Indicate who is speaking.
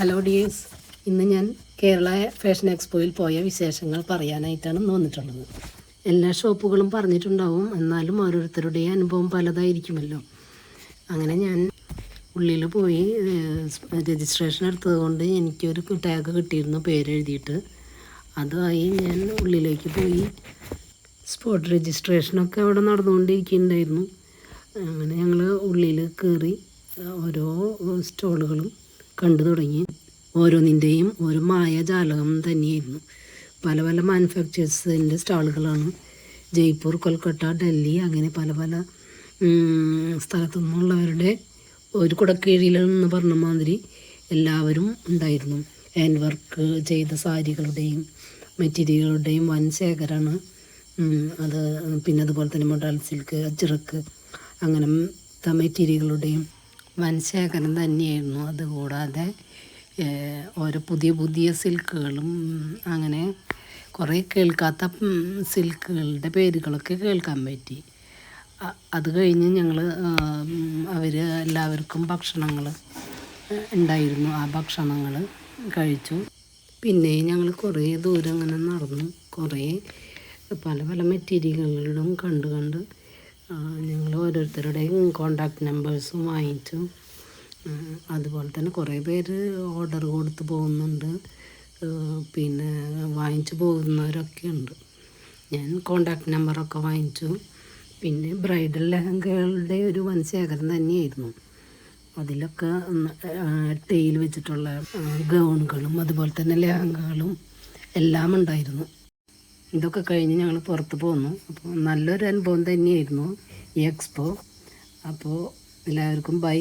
Speaker 1: Hello dears, ഇന്ന് ഞാൻ Kerala fashion എക്സ്പോയിൽ പോയ വിശേഷങ്ങൾ പറയാനായിട്ടാണ് ഇന്ന് വന്നിട്ടുള്ളത്. എല്ലാ ഷോപ്പുകളും പറഞ്ഞിട്ടുണ്ടാവും, എന്നാലും ഓരോരുത്തരുടെയും അനുഭവം പലതായിരിക്കുമല്ലോ. അങ്ങനെ ഞാൻ ഉള്ളിൽ പോയി രജിസ്ട്രേഷൻ എടുത്തതുകൊണ്ട് എനിക്കൊരു ടാഗ് കിട്ടിയിരുന്നു, പേരെഴുതിയിട്ട്. അതുമായി ഞാൻ ഉള്ളിലേക്ക് പോയി. സ്പോട്ട് രജിസ്ട്രേഷനൊക്കെ അവിടെ നടന്നുകൊണ്ടിരിക്കുന്നുണ്ടായിരുന്നു. അങ്ങനെ ഞങ്ങൾ ഉള്ളിൽ കയറി ഓരോ സ്റ്റോളുകളും കണ്ടു തുടങ്ങി. ഓരോന്നിൻ്റെയും ഒരു മായാജാലകം തന്നെയായിരുന്നു. പല പല മാനുഫാക്ചേഴ്സിൻ്റെ സ്റ്റാളുകളാണ്. ജയ്പൂർ, കൊൽക്കത്ത, ഡൽഹി, അങ്ങനെ പല പല സ്ഥലത്തു നിന്നുള്ളവരുടെ ഒരു കുടക്കീഴിലെന്ന് പറഞ്ഞ മാതിരി എല്ലാവരും ഉണ്ടായിരുന്നു. ഹാൻഡ് വർക്ക് ചെയ്ത സാരികളുടെയും മെറ്റീരിയലുകളുടെയും വൻ ശേഖരമാണ്. അത് പിന്നെ അതുപോലെ തന്നെ മൊഡാൾ സിൽക്ക്, അജ്രക്ക്, അങ്ങനത്തെ മെറ്റീരിയലുകളുടെയും വൻ ശേഖരം തന്നെയായിരുന്നു. അതുകൂടാതെ ഓരോ പുതിയ പുതിയ സിൽക്കുകളും, അങ്ങനെ കുറേ കേൾക്കാത്ത സിൽക്കുകളുടെ പേരുകളൊക്കെ കേൾക്കാൻ പറ്റി. അത് കഴിഞ്ഞ് ഞങ്ങൾ എല്ലാവർക്കും ഭക്ഷണങ്ങൾ ഉണ്ടായിരുന്നു. ആ ഭക്ഷണങ്ങൾ കഴിച്ചു. പിന്നെ ഞങ്ങൾ കുറേ ദൂരം അങ്ങനെ നടന്നു. കുറേ പല പല മെറ്റീരിയലുകളും കണ്ട് ഞങ്ങൾ ഓരോരുത്തരുടെയും കോണ്ടാക്ട് നമ്പേഴ്സും വാങ്ങിച്ചു. അതുപോലെ തന്നെ കുറേ പേര് ഓർഡർ കൊടുത്ത് പോകുന്നുണ്ട്, പിന്നെ വാങ്ങിച്ചു പോകുന്നവരൊക്കെ ഉണ്ട്. ഞാൻ കോണ്ടാക്ട് നമ്പറൊക്കെ വാങ്ങിച്ചു. പിന്നെ ബ്രൈഡൽ ലെഹങ്കകളുടെ ഒരു വൻ ശേഖരം തന്നെയായിരുന്നു. അതിലൊക്കെ ടെയിൽ വെച്ചിട്ടുള്ള ഗൗണുകളും അതുപോലെ തന്നെ ലെഹങ്കകളും എല്ലാം ഉണ്ടായിരുന്നു. ഇതൊക്കെ കഴിഞ്ഞ് ഞങ്ങൾ പുറത്ത് പോന്നു. അപ്പോൾ നല്ലൊരു അനുഭവം തന്നെയായിരുന്നു ഈ എക്സ്പോ. അപ്പോൾ എല്ലാവർക്കും ബൈ.